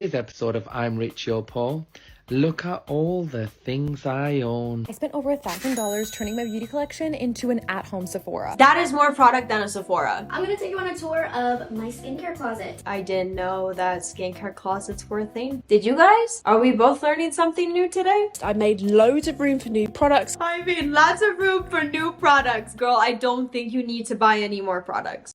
Today's episode of I'm Rich, You're Poor. Look at all the things I own. I spent over $1,000 turning my beauty collection into an at-home Sephora. That is more product than a Sephora. I'm gonna take you on a tour of my skincare closet. I didn't know that skincare closets were a thing. Did you guys? Are we both learning something new today? I made loads of room for new products. I mean, lots of room for new products. Girl, I don't think you need to buy any more products.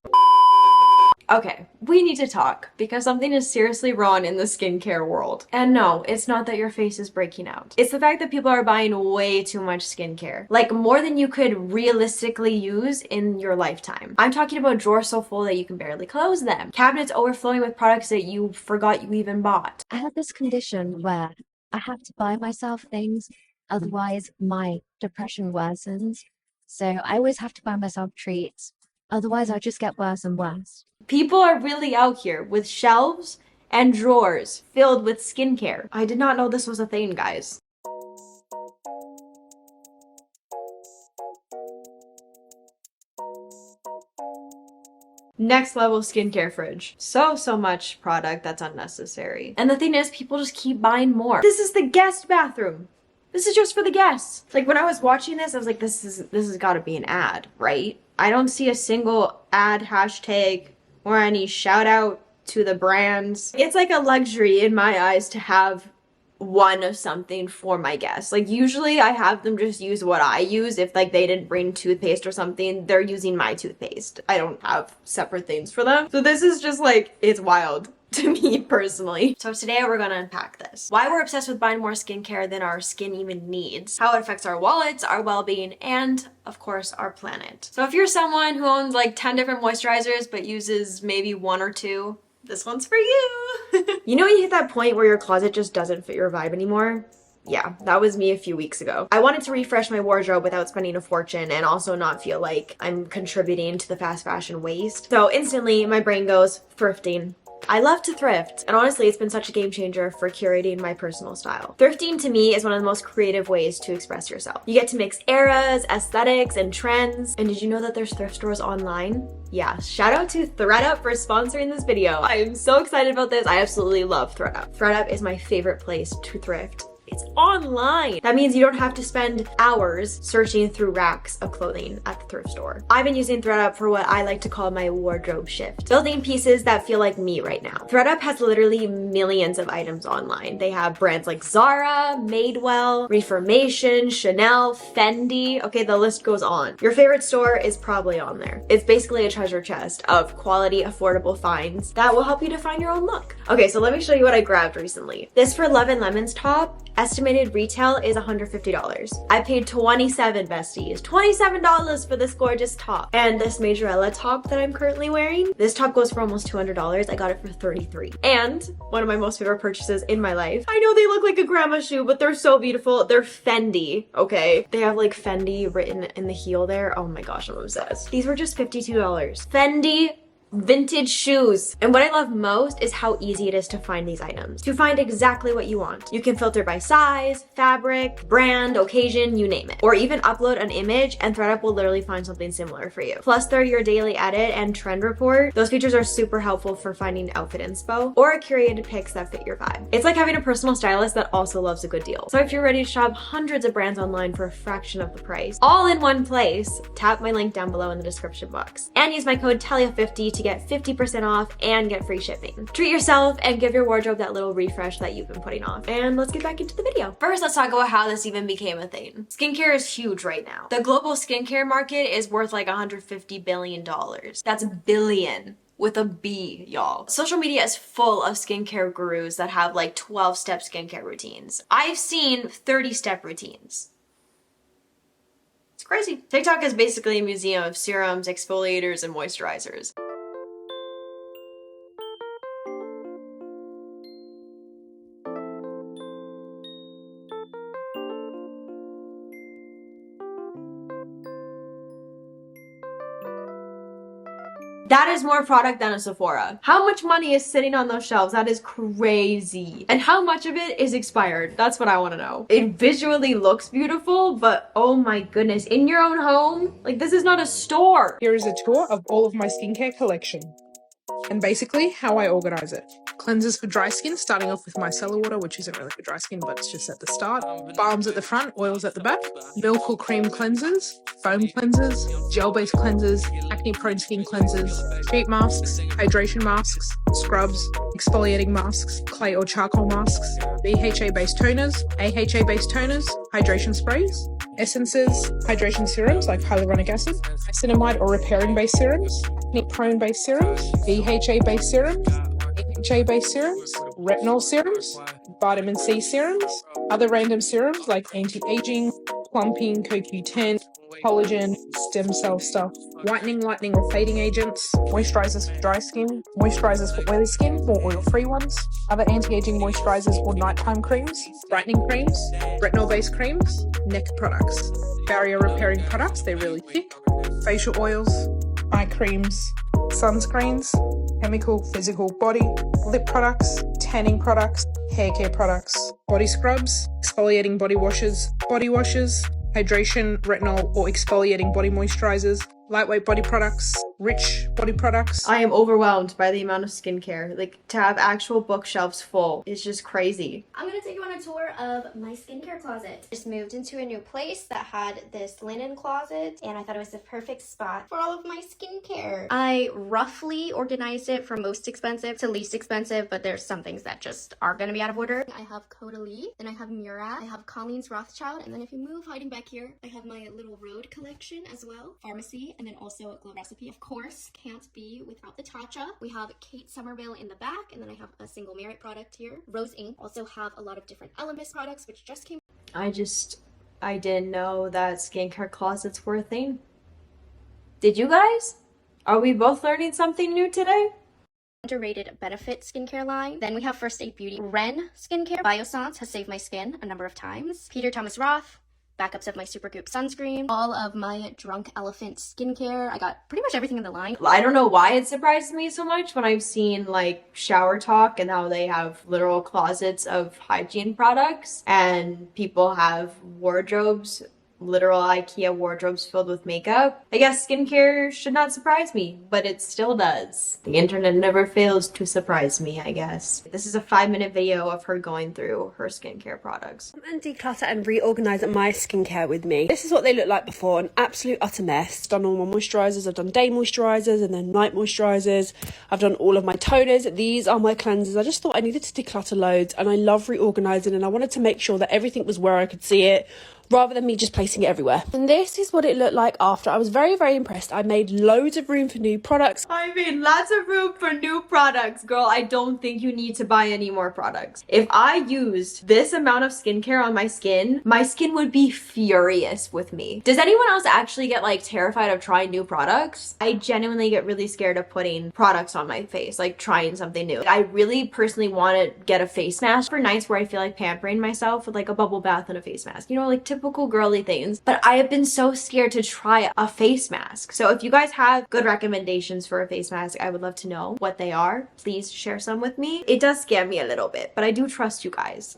Okay, we need to talk because something is seriously wrong in the skincare world. And no, it's not that your face is breaking out. It's the fact that people are buying way too much skincare. Like more than you could realistically use in your lifetime. I'm talking about drawers so full that you can barely close them. Cabinets overflowing with products that you forgot you even bought. I have this condition where I have to buy myself things, otherwise my depression worsens. So I always have to buy myself treats. Otherwise, I just get worse and worse. People are really out here with shelves and drawers filled with skincare. I did not know this was a thing, guys. Next level skincare fridge. So much product that's unnecessary. And the thing is, people just keep buying more. This is the guest bathroom. This is just for the guests. Like when I was watching this, I was like, this has gotta be an ad, right? I don't see a single ad hashtag or any shout out to the brands. It's like a luxury in my eyes to have one of something for my guests. Like usually I have them just use what I use. If like they didn't bring toothpaste or something, they're using my toothpaste. I don't have separate things for them. So this is just like, it's wild to me personally. So today we're gonna unpack this. Why we're obsessed with buying more skincare than our skin even needs, how it affects our wallets, our well-being, and of course our planet. So if you're someone who owns like 10 different moisturizers but uses maybe one or two, this one's for you. You know when you hit that point where your closet just doesn't fit your vibe anymore? Yeah, that was me a few weeks ago. I wanted to refresh my wardrobe without spending a fortune and also not feel like I'm contributing to the fast fashion waste. So instantly my brain goes, thrifting. I love to thrift, and honestly, it's been such a game changer for curating my personal style. Thrifting to me is one of the most creative ways to express yourself. You get to mix eras, aesthetics, and trends. And did you know that there's thrift stores online? Yeah, shout out to ThredUp for sponsoring this video. I am so excited about this. I absolutely love ThredUp. ThredUp is my favorite place to thrift. It's online. That means you don't have to spend hours searching through racks of clothing at the thrift store. I've been using ThredUp for what I like to call my wardrobe shift, building pieces that feel like me right now. ThredUp has literally millions of items online. They have brands like Zara, Madewell, Reformation, Chanel, Fendi. Okay, the list goes on. Your favorite store is probably on there. It's basically a treasure chest of quality, affordable finds that will help you define your own look. Okay, so let me show you what I grabbed recently. This For Love and Lemons top, estimated retail is $150. I paid $27, besties. $27 for this gorgeous top. And this Majorella top that I'm currently wearing, this top goes for almost $200. I got it for $33. And one of my most favorite purchases in my life. I know they look like a grandma shoe, but they're so beautiful. They're Fendi, okay? They have like Fendi written in the heel there. Oh my gosh, I'm obsessed. These were just $52. Fendi vintage shoes. And what I love most is how easy it is to find these items, to find exactly what you want. You can filter by size, fabric, brand, occasion, you name it. Or even upload an image and ThredUp will literally find something similar for you. Plus they're your daily edit and trend report. Those features are super helpful for finding outfit inspo or curated pics that fit your vibe. It's like having a personal stylist that also loves a good deal. So if you're ready to shop hundreds of brands online for a fraction of the price, all in one place, tap my link down below in the description box and use my code THALIA50 to get 50% off and get free shipping. Treat yourself and give your wardrobe that little refresh that you've been putting off. And let's get back into the video. First, let's talk about how this even became a thing. Skincare is huge right now. The global skincare market is worth like $150 billion. That's billion. With a B, y'all. Social media is full of skincare gurus that have like 12-step skincare routines. I've seen 30-step routines. It's crazy. TikTok is basically a museum of serums, exfoliators, and moisturizers. That is more product than a Sephora. How much money is sitting on those shelves? That is crazy. And how much of it is expired? That's what I want to know. It visually looks beautiful, but oh my goodness, in your own home? Like, this is not a store. Here is a tour of all of my skincare collection. and basically how I organize it. Cleansers for dry skin, starting off with micellar water, which isn't really for dry skin, but it's just at the start. Balms at the front, oils at the back. Milk or cream cleansers, foam cleansers, gel-based cleansers, acne-prone skin cleansers, sheet masks, hydration masks, scrubs, exfoliating masks, clay or charcoal masks, BHA-based toners, AHA-based toners, hydration sprays, essences, hydration serums like hyaluronic acid, niacinamide or repairing-based serums, acne-prone-based serums, BHA-based serums, AHA-based serums, retinol serums, vitamin C serums, other random serums like anti-aging, plumping, CoQ10, collagen, stem cell stuff, whitening, lightening or fading agents, moisturizers for dry skin, moisturizers for oily skin, more oil-free ones, other anti-aging moisturizers or nighttime creams, brightening creams, retinol-based creams, neck products, barrier repairing products, they're really thick, facial oils, eye creams, sunscreens, chemical, physical, body, lip products, tanning products, hair care products, body scrubs, exfoliating body washes, hydration, retinol or exfoliating body moisturizers, lightweight body products, rich body products. I am overwhelmed by the amount of skincare. Like, to have actual bookshelves full is just crazy. I'm gonna take you on a tour of my skincare closet. Just moved into a new place that had this linen closet, and I thought it was the perfect spot for all of my skincare. I roughly organized it from most expensive to least expensive, but there's some things that just are gonna be out of order. I have Caudalie, then I have Murat, I have Colleen's Rothschild, and then if you move hiding back here, I have my little Road collection as well, Pharmacy, and then also a Glow Recipe. Of course, can't be without the Tatcha. We have Kate Somerville in the back, and then I have a single Merit product here. Rose Ink. Also have a lot of different Elemis products, which just came. I didn't know that skincare closets were a thing. Did you guys? Are we both learning something new today? Underrated Benefit skincare line. Then we have First Aid Beauty. Ren skincare. Biossance has saved my skin a number of times. Peter Thomas Roth. Backups of my Supergoop sunscreen, all of my Drunk Elephant skincare. I got pretty much everything in the line. I don't know why it surprises me so much when I've seen like Shower Talk and how they have literal closets of hygiene products and people have wardrobes, literal IKEA wardrobes filled with makeup. I guess skincare should not surprise me, but it still does. The internet never fails to surprise me, I guess. This is a 5-minute video of her going through her skincare products. And declutter and reorganize my skincare with me. This is what they look like before, an absolute utter mess. Done all my moisturizers, I've done day moisturizers and then night moisturizers. I've done all of my toners. These are my cleansers. I just thought I needed to declutter loads, and I love reorganizing, and I wanted to make sure that everything was where I could see it, rather than me just placing it everywhere. And this is what it looked like after. I was very, very impressed. I made loads of room for new products. I mean, lots of room for new products. Girl, I don't think you need to buy any more products. If I used this amount of skincare on my skin would be furious with me. Does anyone else actually get like terrified of trying new products? I genuinely get really scared of putting products on my face, like trying something new. I really personally want to get a face mask for nights where I feel like pampering myself with like a bubble bath and a face mask. You know, like typical girly things. But I have been so scared to try a face mask. So if you guys have good recommendations for a face mask, I would love to know what they are. Please share some with me. It does scare me a little bit, but I do trust you guys.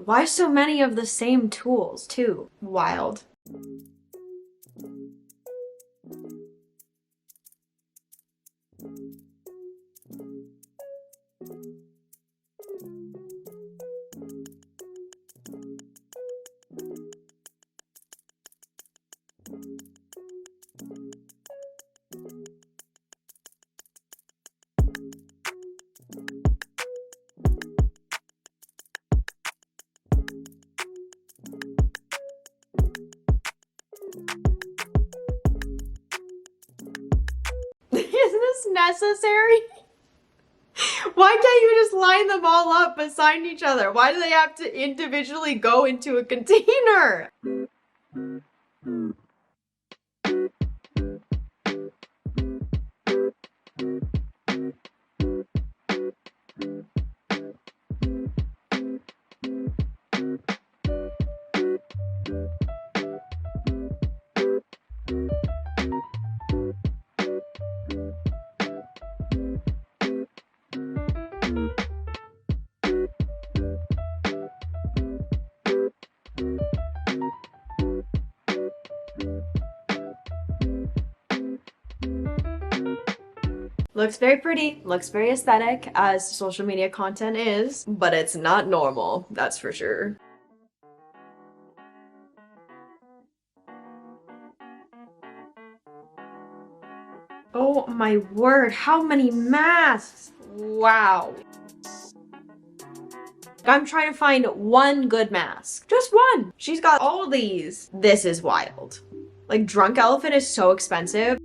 Why so many of the same tools too? Wild. Necessary? Why can't you just line them all up beside each other? Why do they have to individually go into a container? Looks very pretty, looks very aesthetic, as social media content is, but it's not normal, that's for sure. Oh my word, how many masks? Wow. I'm trying to find one good mask. Just one. She's got all these. This is wild. Like, Drunk Elephant is so expensive.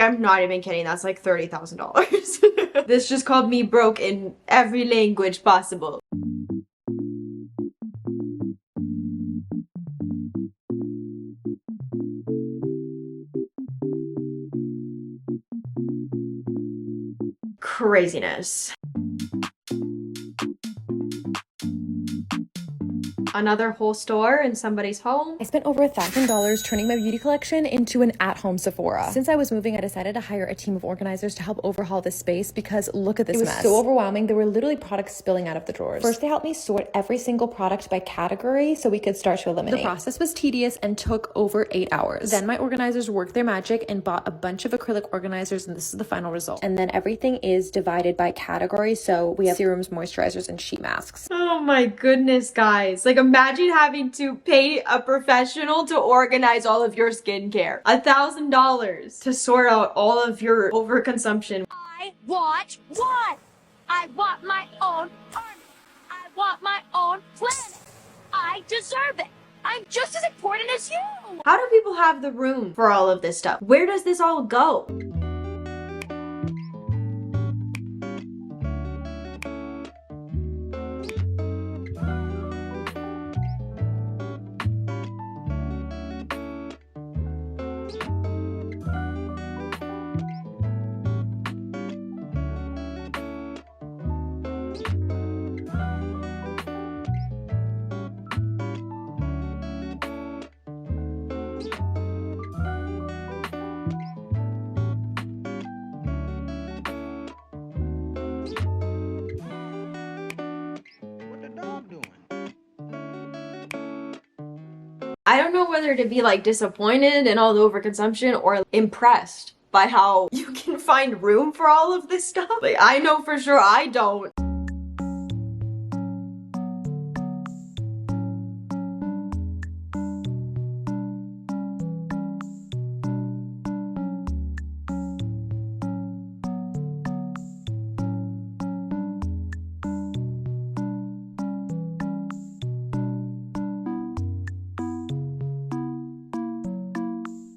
I'm not even kidding, that's like $30,000. This just called me broke in every language possible. Craziness. Another whole store in somebody's home. I spent over $1,000 turning my beauty collection into an at-home Sephora. Since I was moving, I decided to hire a team of organizers to help overhaul this space because look at this mess. It was so overwhelming. There were literally products spilling out of the drawers. First, they helped me sort every single product by category so we could start to eliminate. The process was tedious and took over 8 hours. Then my organizers worked their magic and bought a bunch of acrylic organizers, and this is the final result. And then everything is divided by category, so we have serums, moisturizers, and sheet masks. Oh my goodness, guys. Like, imagine having to pay a professional to organize all of your skincare. $1,000 to sort out all of your overconsumption. I want what? I want my own army. I want my own planet. I deserve it. I'm just as important as you. How do people have the room for all of this stuff? Where does this all go? I don't know whether to be like disappointed in all the overconsumption or impressed by how you can find room for all of this stuff. Like, I know for sure I don't.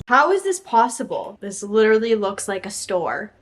How is this possible? This literally looks like a store.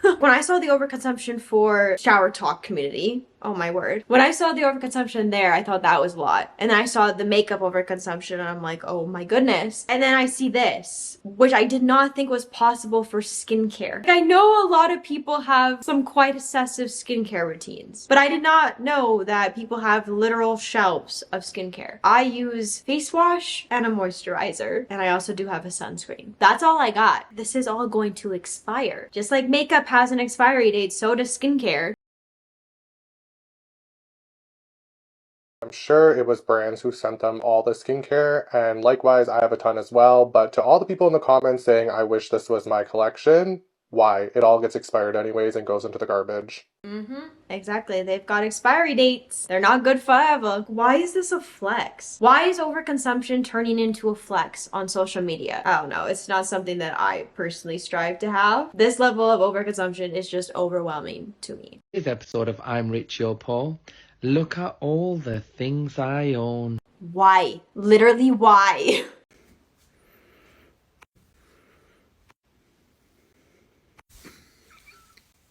When I saw the overconsumption for Shower Talk community, oh my word. When I saw the overconsumption there, I thought that was a lot. And then I saw the makeup overconsumption and I'm like, oh my goodness. And then I see this, which I did not think was possible for skincare. I know a lot of people have some quite excessive skincare routines, but I did not know that people have literal shelves of skincare. I use face wash and a moisturizer, and I also do have a sunscreen. That's all I got. This is all going to expire. Just like makeup has an expiry date, so does skincare. I'm sure it was brands who sent them all the skincare, and likewise I have a ton as well, but to all the people in the comments saying I wish this was my collection, why? It all gets expired anyways and goes into the garbage. Exactly. They've got expiry dates. They're not good forever. Why is this a flex? Why is overconsumption turning into a flex on social media? I don't know. It's not something that I personally strive to have. This level of overconsumption is just overwhelming to me. This episode of I'm Rich, You're Poor. Look at all the things I own. Why? Literally, why?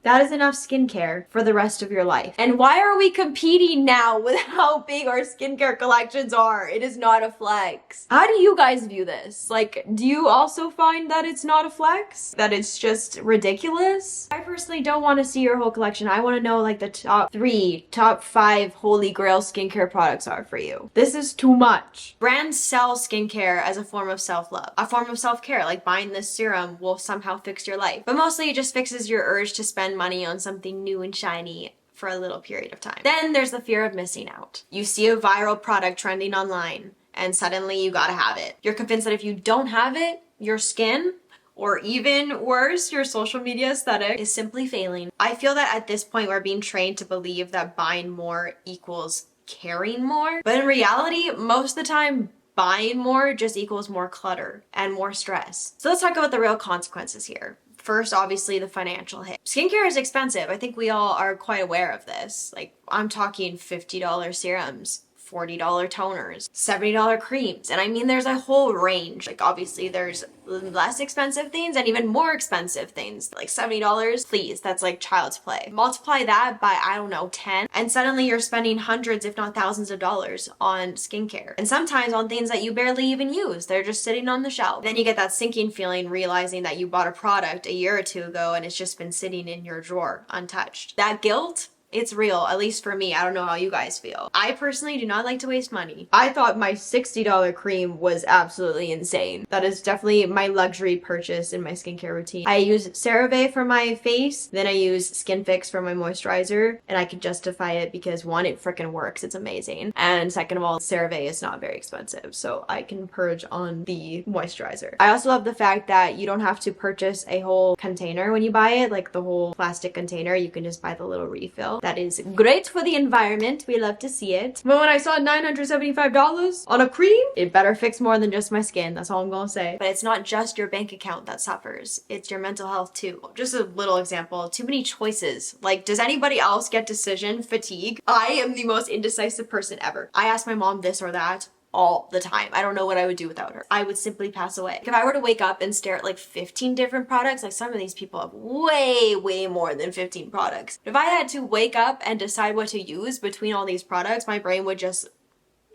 That is enough skincare for the rest of your life. And why are we competing now with how big our skincare collections are? It is not a flex. How do you guys view this? Like, do you also find that it's not a flex? That it's just ridiculous? I personally don't want to see your whole collection. I want to know like the top 3, top 5 holy grail skincare products are for you. This is too much. Brands sell skincare as a form of self-love, a form of self-care, like buying this serum will somehow fix your life. But mostly it just fixes your urge to spend money on something new and shiny for a little period of time. Then there's the fear of missing out. You see a viral product trending online and suddenly you gotta have it. You're convinced that if you don't have it, your skin, or even worse, your social media aesthetic is simply failing. I feel that at this point we're being trained to believe that buying more equals caring more. But in reality, most of the time, buying more just equals more clutter and more stress. So let's talk about the real consequences here. First, obviously, the financial hit. Skincare is expensive. I think we all are quite aware of this. Like, I'm talking $50 serums, $40 toners, $70 creams. And I mean, there's a whole range. Like, obviously, there's less expensive things and even more expensive things. Like $70, please, that's like child's play. Multiply that by, I don't know, 10, and suddenly you're spending hundreds, if not thousands of dollars on skincare. And sometimes on things that you barely even use. They're just sitting on the shelf. Then you get that sinking feeling realizing that you bought a product a year or two ago and it's just been sitting in your drawer untouched. That guilt, it's real, at least for me. I don't know how you guys feel. I personally do not like to waste money. I thought my $60 cream was absolutely insane. That is definitely my luxury purchase in my skincare routine. I use CeraVe for my face, then I use Skin Fix for my moisturizer, and I can justify it because one, it freaking works, it's amazing. And second of all, CeraVe is not very expensive, so I can purge on the moisturizer. I also love the fact that you don't have to purchase a whole container when you buy it, like the whole plastic container. You can just buy the little refill. That is great for the environment. We love to see it. But when I saw $975 on a cream, it better fix more than just my skin. That's all I'm gonna say. But it's not just your bank account that suffers. It's your mental health too. Just a little example. Too many choices. Like, does anybody else get decision fatigue? I am the most indecisive person ever. I ask my mom this or that all the time. I don't know what I would do without her. I would simply pass away. If I were to wake up and stare at like 15 different products, like some of these people have way more than 15 products. If I had to wake up and decide what to use between all these products, my brain would just,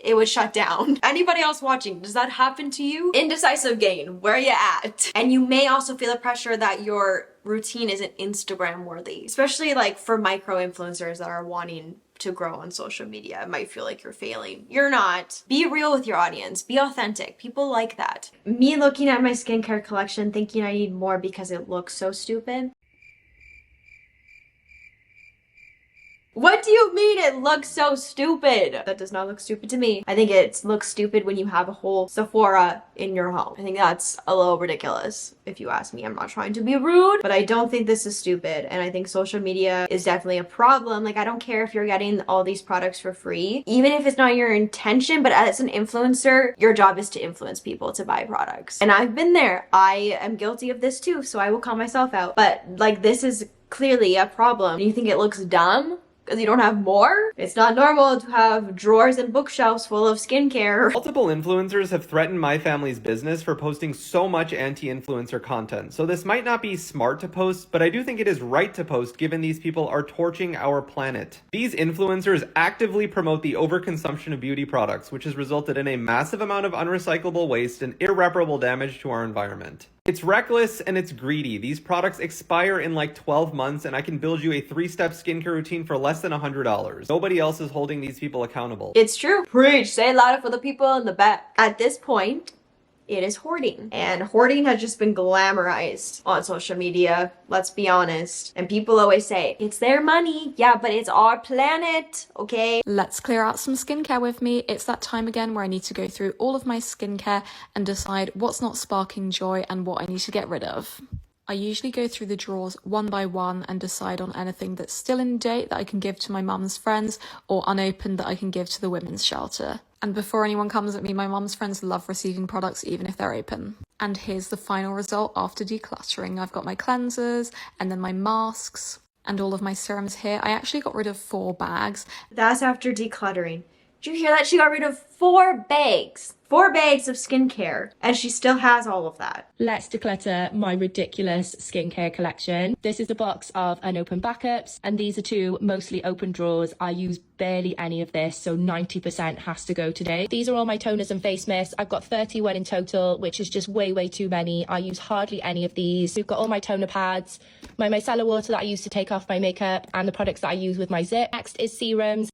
it would shut down. Anybody else watching, does that happen to you? Indecisive gain, where you at? And you may also feel the pressure that your routine isn't Instagram worthy, especially like for micro influencers that are wanting to grow on social media. It might feel like you're failing. You're not. Be real with your audience. Be authentic. People like that. Me looking at my skincare collection thinking I need more because it looks so stupid. What do you mean it looks so stupid? That does not look stupid to me. I think it looks stupid when you have a whole Sephora in your home. I think that's a little ridiculous, if you ask me. I'm not trying to be rude, but I don't think this is stupid. And I think social media is definitely a problem. Like, I don't care if you're getting all these products for free, even if it's not your intention, but as an influencer, your job is to influence people to buy products. And I've been there. I am guilty of this too, so I will call myself out. But like, this is clearly a problem. You think it looks dumb because you don't have more? It's not normal to have drawers and bookshelves full of skincare. Multiple influencers have threatened my family's business for posting so much anti-influencer content. So this might not be smart to post, but I do think it is right to post given these people are torching our planet. These influencers actively promote the overconsumption of beauty products, which has resulted in a massive amount of unrecyclable waste and irreparable damage to our environment. It's reckless and it's greedy. These products expire in like 12 months and I can build you a 3-step skincare routine for less than $100. Nobody else is holding these people accountable. It's true. Preach. Say it louder for the people in the back. At this point, it is hoarding. And hoarding has just been glamorized on social media, let's be honest. And people always say, it's their money. Yeah, but it's our planet, okay? Let's clear out some skincare with me. It's that time again where I need to go through all of my skincare and decide what's not sparking joy and what I need to get rid of. I usually go through the drawers one by one and decide on anything that's still in date that I can give to my mum's friends or unopened that I can give to the women's shelter. And before anyone comes at me, my mum's friends love receiving products even if they're open. And here's the final result after decluttering. I've got my cleansers and then my masks and all of my serums here. I actually got rid of 4 bags. That's after decluttering. Did you hear that? She got rid of 4 bags. 4 bags of skincare, and she still has all of that. Let's declutter my ridiculous skincare collection. This is a box of unopened backups, and these are 2 mostly open drawers. I use barely any of this, so 90% has to go today. These are all my toners and face mists. I've got 31 in total, which is just way too many. I use hardly any of these. We've got all my toner pads, my micellar water that I use to take off my makeup, and the products that I use with my zip. Next is serums.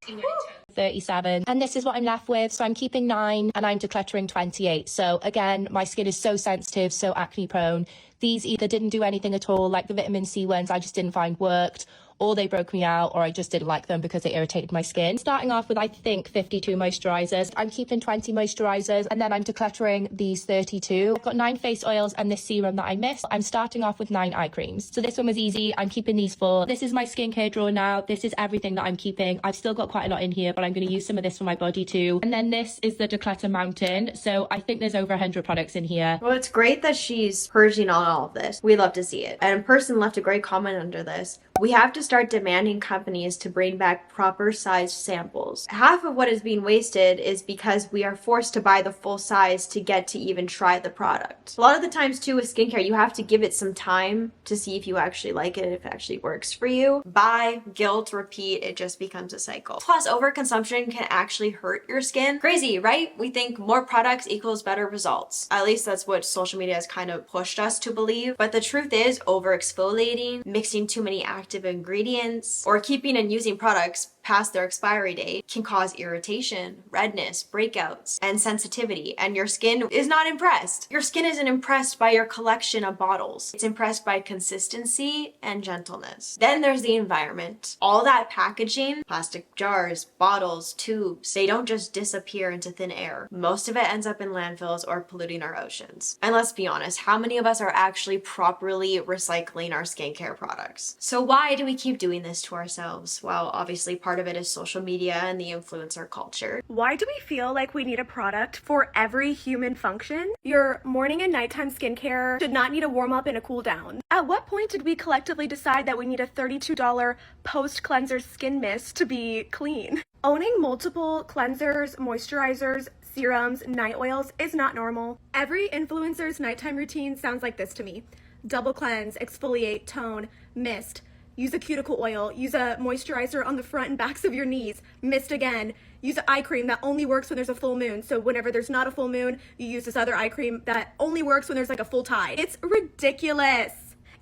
37, and this is what I'm left with. So I'm keeping 9 and I'm decluttering 28. So again, my skin is so sensitive, so acne prone. These either didn't do anything at all, like the vitamin C ones I just didn't find worked, or they broke me out, or I just didn't like them because they irritated my skin. Starting off with, I think, 52 moisturizers. I'm keeping 20 moisturizers, and then I'm decluttering these 32. I've got 9 face oils and this serum that I missed. I'm starting off with 9 eye creams. So this one was easy. I'm keeping these 4. This is my skincare drawer now. This is everything that I'm keeping. I've still got quite a lot in here, but I'm going to use some of this for my body too. And then this is the declutter mountain. So I think there's over 100 products in here. Well, it's great that she's purging on all of this. We love to see it. And a person left a great comment under this. We have to start demanding companies to bring back proper sized samples. Half of what is being wasted is because we are forced to buy the full size to get to even try the product. A lot of the times too with skincare, you have to give it some time to see if you actually like it, if it actually works for you. Buy, guilt, repeat, it just becomes a cycle. Plus, overconsumption can actually hurt your skin. Crazy, right? We think more products equals better results. At least that's what social media has kind of pushed us to believe. But the truth is, over exfoliating, mixing too many active ingredients, or keeping and using products past their expiry date can cause irritation, redness, breakouts, and sensitivity, and your skin is not impressed. Your skin isn't impressed by your collection of bottles. It's impressed by consistency and gentleness. Then there's the environment. All that packaging, plastic jars, bottles, tubes, they don't just disappear into thin air. Most of it ends up in landfills or polluting our oceans. And let's be honest, how many of us are actually properly recycling our skincare products? So why do we keep doing this to ourselves? Well, obviously part of it is social media and the influencer culture. Why do we feel like we need a product for every human function? Your morning and nighttime skincare should not need a warm up and a cool down. At what point did we collectively decide that we need a $32 post cleanser skin mist to be clean? Owning multiple cleansers, moisturizers, serums, night oils is not normal. Every influencer's nighttime routine sounds like this to me. Double cleanse, exfoliate, tone, mist. Use a cuticle oil, use a moisturizer on the front and backs of your knees, mist again. Use an eye cream that only works when there's a full moon. So whenever there's not a full moon, you use this other eye cream that only works when there's like a full tide. It's ridiculous.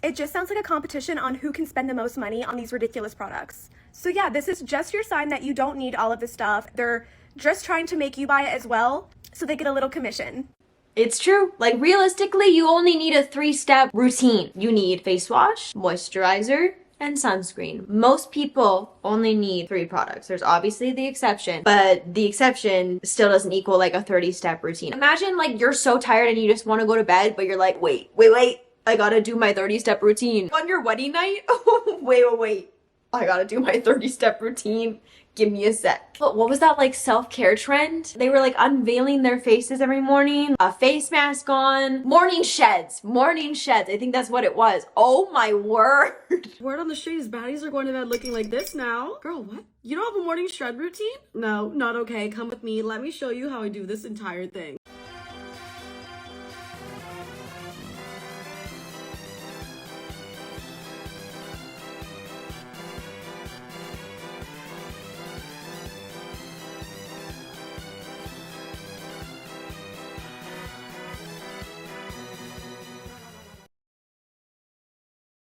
It just sounds like a competition on who can spend the most money on these ridiculous products. So yeah, this is just your sign that you don't need all of this stuff. They're just trying to make you buy it as well, so they get a little commission. It's true. Like realistically, you only need a 3-step routine. You need face wash, moisturizer, and sunscreen. Most people only need 3 products. There's obviously the exception, but the exception still doesn't equal like a 30-step routine. Imagine like you're so tired and you just want to go to bed, but you're like, wait, I gotta do my 30-step routine. On your wedding night? wait. I gotta do my 30-step routine. Give me a sec. But what was that like self-care trend? They were like unveiling their faces every morning, a face mask on, morning sheds. I think that's what it was. Oh my word. Word on the street is baddies are going to bed looking like this now. Girl, what? You don't have a morning shred routine? No, not okay. Come with me. Let me show you how I do this entire thing.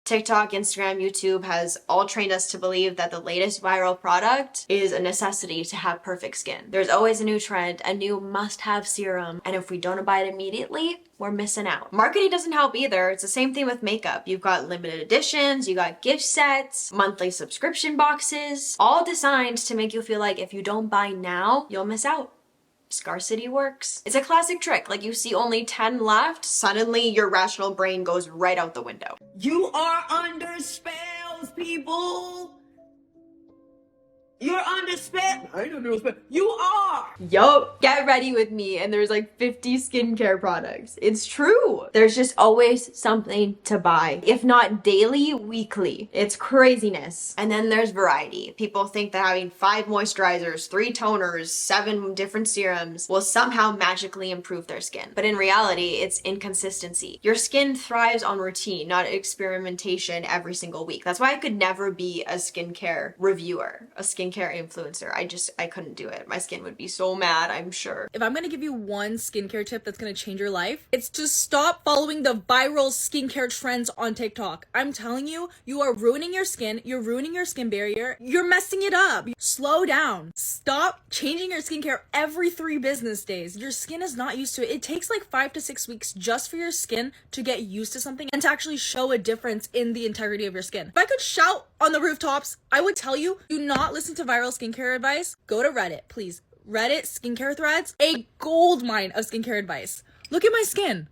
TikTok, Instagram, YouTube has all trained us to believe that the latest viral product is a necessity to have perfect skin. There's always a new trend, a new must-have serum, and if we don't buy it immediately, we're missing out. Marketing doesn't help either. It's the same thing with makeup. You've got limited editions, you got gift sets, monthly subscription boxes, all designed to make you feel like if you don't buy now, you'll miss out. Scarcity works. It's a classic trick. Like you see only 10 left, suddenly your rational brain goes right out the window. You are under spells, people. You're under spell. I ain't under spell. You are. Yo, get ready with me. And there's like 50 skincare products. It's true. There's just always something to buy. If not daily, weekly. It's craziness. And then there's variety. People think that having 5 moisturizers, 3 toners, 7 different serums will somehow magically improve their skin. But in reality, it's inconsistency. Your skin thrives on routine, not experimentation every single week. That's why I could never be a skincare reviewer, a skincare influencer. I couldn't do it. My skin would be so mad, I'm sure. If I'm gonna give you one skincare tip that's gonna change your life, it's to stop following the viral skincare trends on TikTok. I'm telling you, you are ruining your skin, you're ruining your skin barrier, you're messing it up. Slow down. Stop changing your skincare every 3 business days. Your skin is not used to it. It takes like 5 to 6 weeks just for your skin to get used to something and to actually show a difference in the integrity of your skin. If I could shout on the rooftops. I would tell you, do not listen to viral skincare advice. Go to Reddit, please. Reddit skincare threads, a gold mine of skincare advice. Look at my skin.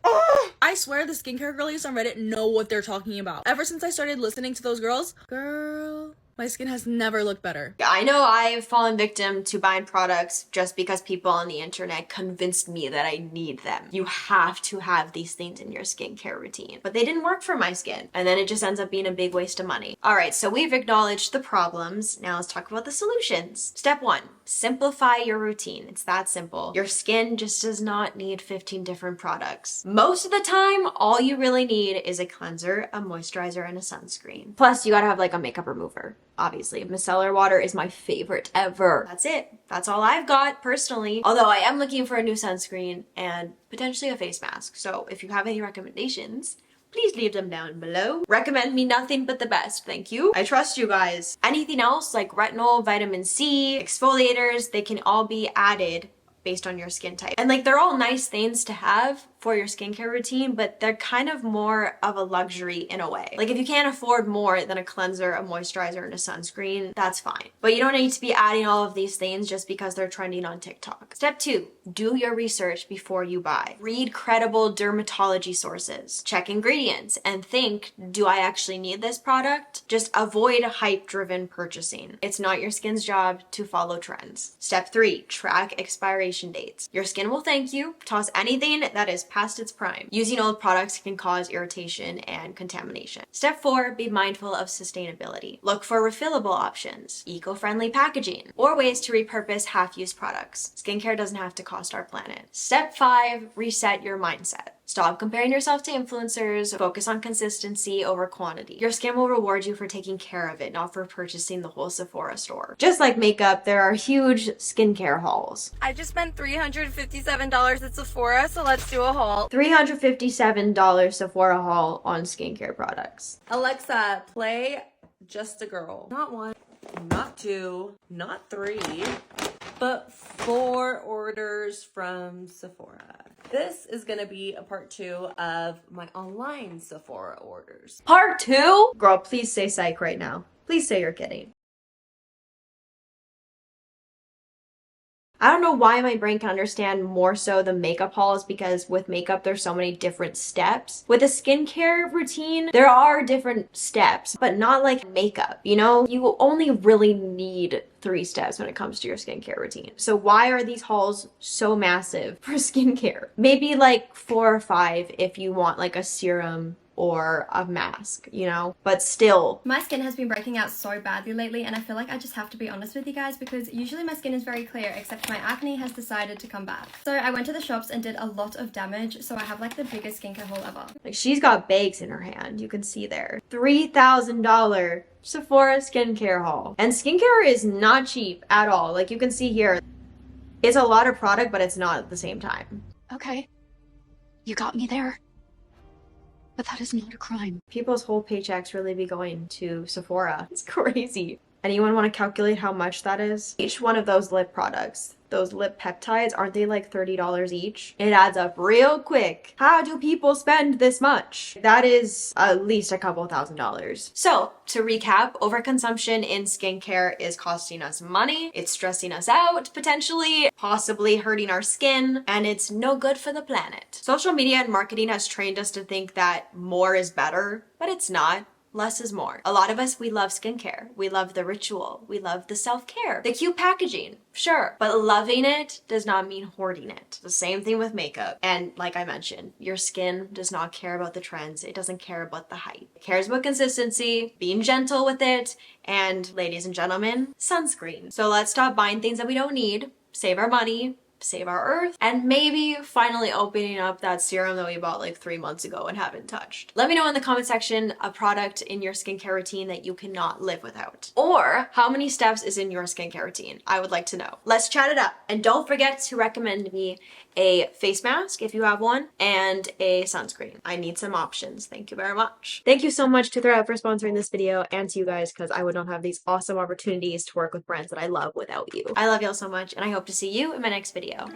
Oh, I swear the skincare girlies on Reddit know what they're talking about. Ever since I started listening to those girls, girl, my skin has never looked better. I know I've fallen victim to buying products just because people on the internet convinced me that I need them. You have to have these things in your skincare routine. But they didn't work for my skin. And then it just ends up being a big waste of money. All right, so we've acknowledged the problems. Now let's talk about the solutions. Step 1, simplify your routine. It's that simple. Your skin just does not need 15 different products. Most of the time, all you really need is a cleanser, a moisturizer, and a sunscreen. Plus, you gotta have like a makeup remover. Obviously, micellar water is my favorite ever. That's it. That's all I've got personally. Although I am looking for a new sunscreen and potentially a face mask. So if you have any recommendations, please leave them down below. Recommend me nothing but the best, thank you. I trust you guys. Anything else like retinol, vitamin C, exfoliators, they can all be added based on your skin type. And like they're all nice things to have for your skincare routine, but they're kind of more of a luxury in a way. Like if you can't afford more than a cleanser, a moisturizer, and a sunscreen, that's fine. But you don't need to be adding all of these things just because they're trending on TikTok. Step 2, do your research before you buy. Read credible dermatology sources. Check ingredients and think, do I actually need this product? Just avoid hype-driven purchasing. It's not your skin's job to follow trends. Step 3, track expiration dates. Your skin will thank you. Toss anything that is past its prime. Using old products can cause irritation and contamination. Step 4, be mindful of sustainability. Look for refillable options, eco-friendly packaging, or ways to repurpose half-used products. Skincare doesn't have to cost our planet. Step 5, reset your mindset. Stop comparing yourself to influencers. Focus on consistency over quantity. Your skin will reward you for taking care of it, not for purchasing the whole Sephora store. Just like makeup, there are huge skincare hauls. I just spent $357 at Sephora, so let's do a haul. $357 Sephora haul on skincare products. Alexa, play Just a Girl. Not 1, not 2, not 3, but 4 orders from Sephora. This is gonna be a part 2 of my online Sephora orders. Part 2? Girl, please say psych right now. Please say you're kidding. I don't know why my brain can understand more so the makeup hauls, because with makeup there's so many different steps. With a skincare routine, there are different steps, but not like makeup, you know? You only really need 3 steps when it comes to your skincare routine. So why are these hauls so massive for skincare? Maybe like 4 or 5 if you want like a serum or a mask, you know, but still. My skin has been breaking out so badly lately, and I feel like I just have to be honest with you guys, because usually my skin is very clear, except my acne has decided to come back. So I went to the shops and did a lot of damage, so I have like the biggest skincare haul ever. Like she's got bags in her hand, you can see there. $3,000 Sephora skincare haul. And skincare is not cheap at all. Like you can see here, it's a lot of product, but it's not at the same time. Okay, you got me there. But that is not a crime. People's whole paychecks really be going to Sephora. It's crazy. Anyone want to calculate how much that is? Each one of those lip products, those lip peptides, aren't they like $30 each? It adds up real quick. How do people spend this much? That is at least a couple $1,000s. So to recap, overconsumption in skincare is costing us money. It's stressing us out, potentially, possibly hurting our skin, and it's no good for the planet. Social media and marketing has trained us to think that more is better, but it's not. Less is more. A lot of us, we love skincare. We love the ritual. We love the self-care. The cute packaging, sure. But loving it does not mean hoarding it. The same thing with makeup. And like I mentioned, your skin does not care about the trends. It doesn't care about the hype. It cares about consistency, being gentle with it, and ladies and gentlemen, sunscreen. So let's stop buying things that we don't need, save our money, save our earth, and maybe finally opening up that serum that we bought like 3 months ago and haven't touched. Let me know in the comment section a product in your skincare routine that you cannot live without. Or how many steps is in your skincare routine? I would like to know. Let's chat it up. And don't forget to recommend me a face mask if you have one, and a sunscreen. I need some options. Thank you very much. Thank you so much to Thrift for sponsoring this video, and to you guys, because I would not have these awesome opportunities to work with brands that I love without you. I love y'all so much, and I hope to see you in my next video.